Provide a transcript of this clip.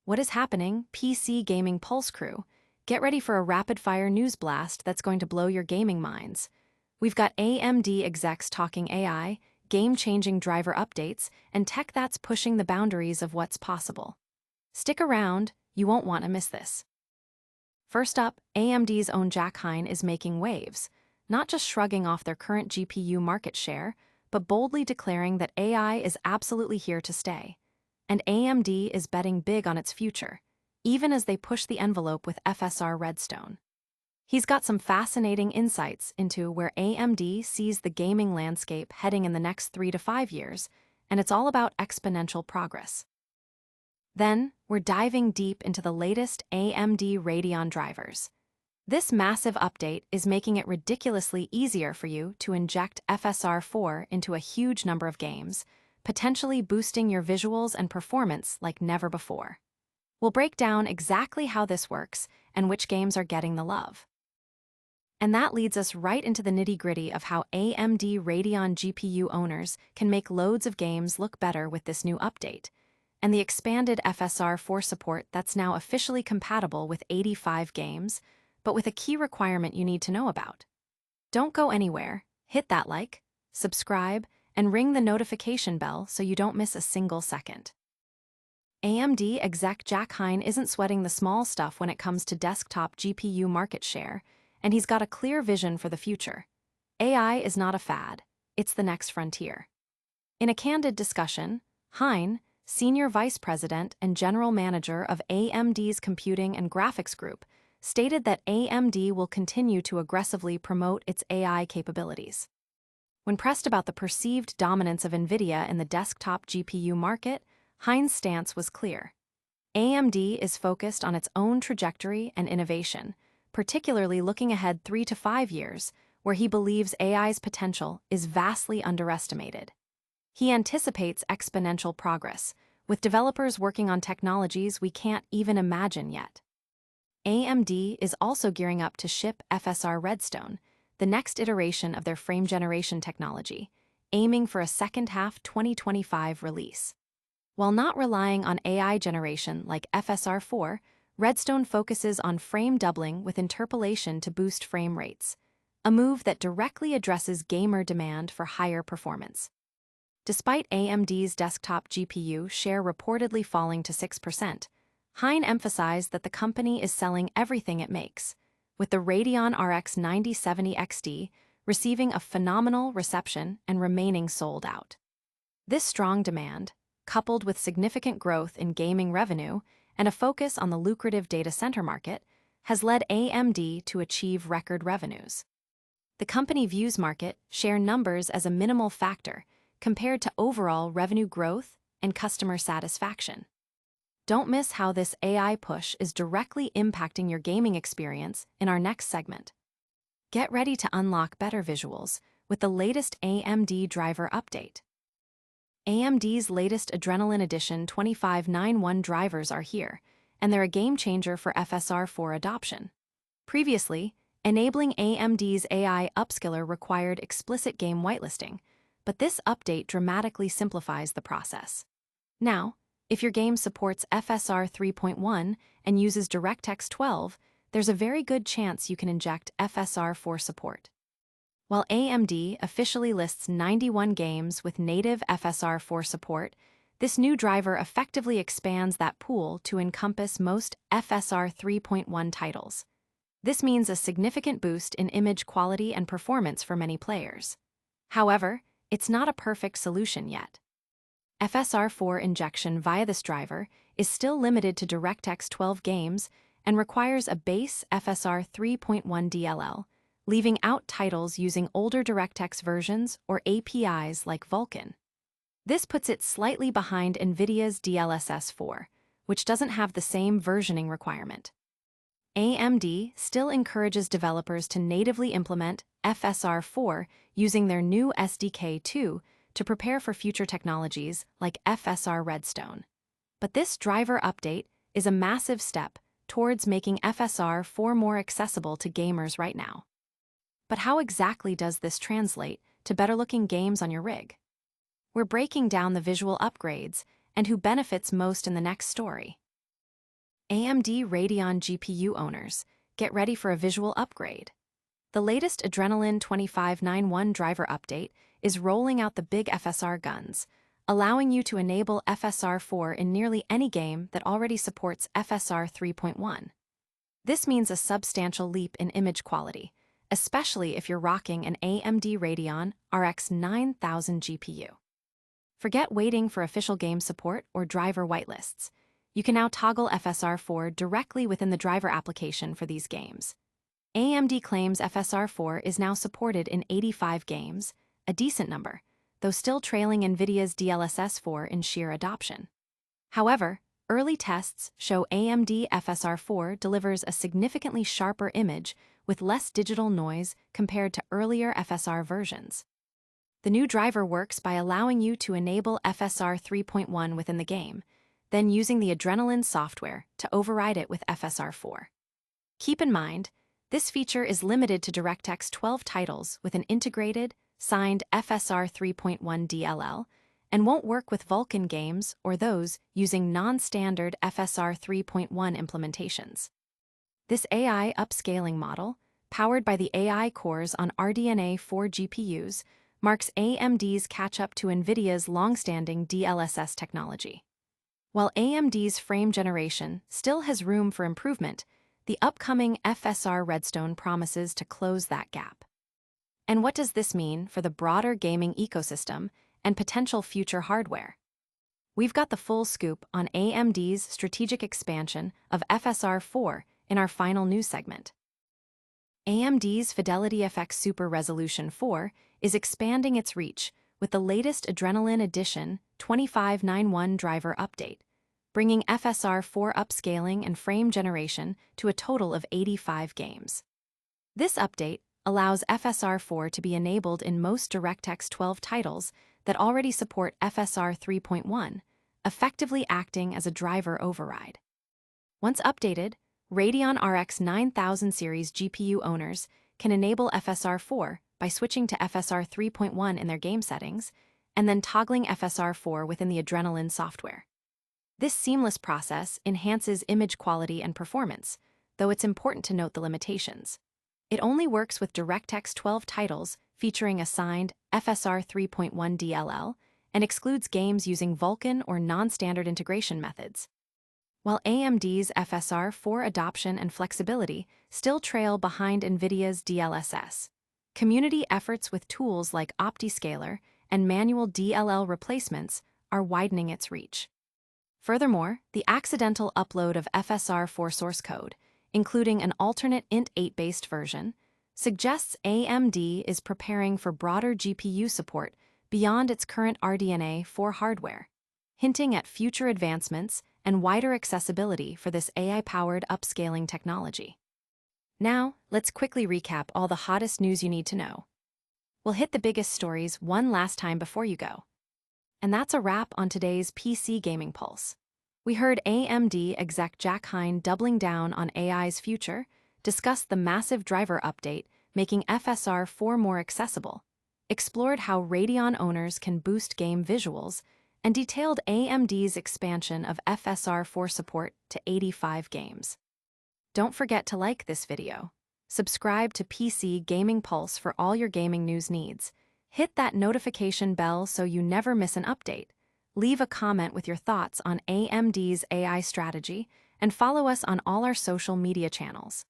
What is happening, PC Gaming Pulse crew? Get ready for a rapid-fire news blast that's going to blow your gaming minds. We've got AMD execs talking AI, game-changing driver updates, and tech that's pushing the boundaries of what's possible. Stick around, you won't want to miss this. First up, AMD's own Jack Huynh is making waves, not just shrugging off their current GPU market share, but boldly declaring that AI is absolutely here to stay. And AMD is betting big on its future, even as they push the envelope with FSR Radeon. He's got some fascinating insights into where AMD sees the gaming landscape heading in the next 3 to 5 years, and it's all about exponential progress. Then, we're diving deep into the latest AMD Radeon drivers. This massive update is making it ridiculously easier for you to inject FSR 4 into a huge number of games, potentially boosting your visuals and performance like never before. We'll break down exactly how this works and which games are getting the love. And that leads us right into the nitty-gritty of how AMD Radeon GPU owners can make loads of games look better with this new update, and the expanded FSR 4 support that's now officially compatible with 85 games, but with a key requirement you need to know about. Don't go anywhere, hit that like, subscribe, and ring the notification bell so you don't miss a single second. AMD exec Jack Huynh isn't sweating the small stuff when it comes to desktop GPU market share, and he's got a clear vision for the future. AI is not a fad, it's the next frontier. In a candid discussion, Huynh, Senior Vice President and General Manager of AMD's Computing and Graphics Group, stated that AMD will continue to aggressively promote its AI capabilities. When pressed about the perceived dominance of NVIDIA in the desktop GPU market, Hynh's stance was clear. AMD is focused on its own trajectory and innovation, particularly looking ahead 3 to 5 years, where he believes AI's potential is vastly underestimated. He anticipates exponential progress, with developers working on technologies we can't even imagine yet. AMD is also gearing up to ship FSR Radeon, the next iteration of their frame generation technology, aiming for a second-half 2025 release. While not relying on AI generation like FSR 4, Radeon focuses on frame doubling with interpolation to boost frame rates, a move that directly addresses gamer demand for higher performance. Despite AMD's desktop GPU share reportedly falling to 6%, Huynh emphasized that the company is selling everything it makes, with the Radeon RX 9070 XT receiving a phenomenal reception and remaining sold out. This strong demand, coupled with significant growth in gaming revenue and a focus on the lucrative data center market, has led AMD to achieve record revenues. The company views market share numbers as a minimal factor compared to overall revenue growth and customer satisfaction. Don't miss how this AI push is directly impacting your gaming experience in our next segment. Get ready to unlock better visuals with the latest AMD driver update. AMD's latest Adrenalin Edition 2591 drivers are here, and they're a game changer for FSR 4 adoption. Previously, enabling AMD's AI upscaler required explicit game whitelisting, but this update dramatically simplifies the process. Now, if your game supports FSR 3.1 and uses DirectX 12, there's a very good chance you can inject FSR 4 support. While AMD officially lists 91 games with native FSR 4 support, this new driver effectively expands that pool to encompass most FSR 3.1 titles. This means a significant boost in image quality and performance for many players. However, it's not a perfect solution yet. FSR 4 injection via this driver is still limited to DirectX 12 games and requires a base FSR 3.1 DLL, leaving out titles using older DirectX versions or APIs like Vulkan. This puts it slightly behind NVIDIA's DLSS 4, which doesn't have the same versioning requirement. AMD still encourages developers to natively implement FSR 4 using their new SDK 2 to prepare for future technologies like FSR Radeon. But this driver update is a massive step towards making FSR 4 more accessible to gamers right now. But how exactly does this translate to better-looking games on your rig? We're breaking down the visual upgrades and who benefits most in the next story. AMD Radeon GPU owners, get ready for a visual upgrade. The latest Adrenalin 2591 driver update is rolling out the big FSR guns, allowing you to enable FSR 4 in nearly any game that already supports FSR 3.1. This means a substantial leap in image quality, especially if you're rocking an AMD Radeon RX 9000 GPU. Forget waiting for official game support or driver whitelists. You can now toggle FSR 4 directly within the driver application for these games. AMD claims FSR 4 is now supported in 85 games, a decent number, though still trailing NVIDIA's DLSS 4 in sheer adoption. However, early tests show AMD FSR 4 delivers a significantly sharper image with less digital noise compared to earlier FSR versions. The new driver works by allowing you to enable FSR 3.1 within the game, then using the Adrenalin software to override it with FSR 4. Keep in mind, this feature is limited to DirectX 12 titles with an integrated, signed FSR 3.1 DLL, and won't work with Vulkan games or those using non-standard FSR 3.1 implementations. This AI upscaling model, powered by the AI cores on RDNA 4 GPUs, marks AMD's catch-up to NVIDIA's long-standing DLSS technology. While AMD's frame generation still has room for improvement, the upcoming FSR Redstone promises to close that gap. And what does this mean for the broader gaming ecosystem and potential future hardware? We've got the full scoop on AMD's strategic expansion of FSR 4 in our final news segment. AMD's Fidelity FX Super Resolution 4 is expanding its reach with the latest Adrenalin Edition 2591 driver update, bringing FSR 4 upscaling and frame generation to a total of 85 games. This update allows FSR 4 to be enabled in most DirectX 12 titles that already support FSR 3.1, effectively acting as a driver override. Once updated, Radeon RX 9000 series GPU owners can enable FSR 4 by switching to FSR 3.1 in their game settings and then toggling FSR 4 within the Adrenalin software. This seamless process enhances image quality and performance, though it's important to note the limitations. It only works with DirectX 12 titles featuring a signed FSR 3.1 DLL and excludes games using Vulkan or non-standard integration methods. While AMD's FSR 4 adoption and flexibility still trail behind NVIDIA's DLSS, community efforts with tools like OptiScaler and manual DLL replacements are widening its reach. Furthermore, the accidental upload of FSR 4 source code, including an alternate int8-based version, suggests AMD is preparing for broader GPU support beyond its current RDNA 4 hardware, hinting at future advancements and wider accessibility for this AI-powered upscaling technology. Now, let's quickly recap all the hottest news you need to know. We'll hit the biggest stories one last time before you go. And that's a wrap on today's PC Gaming Pulse. We heard AMD exec Jack Huynh doubling down on AI's future, discussed the massive driver update making FSR 4 more accessible, explored how Radeon owners can boost game visuals, and detailed AMD's expansion of FSR 4 support to 85 games. Don't forget to like this video. Subscribe to PC Gaming Pulse for all your gaming news needs. Hit that notification bell so you never miss an update. Leave a comment with your thoughts on AMD's AI strategy and follow us on all our social media channels.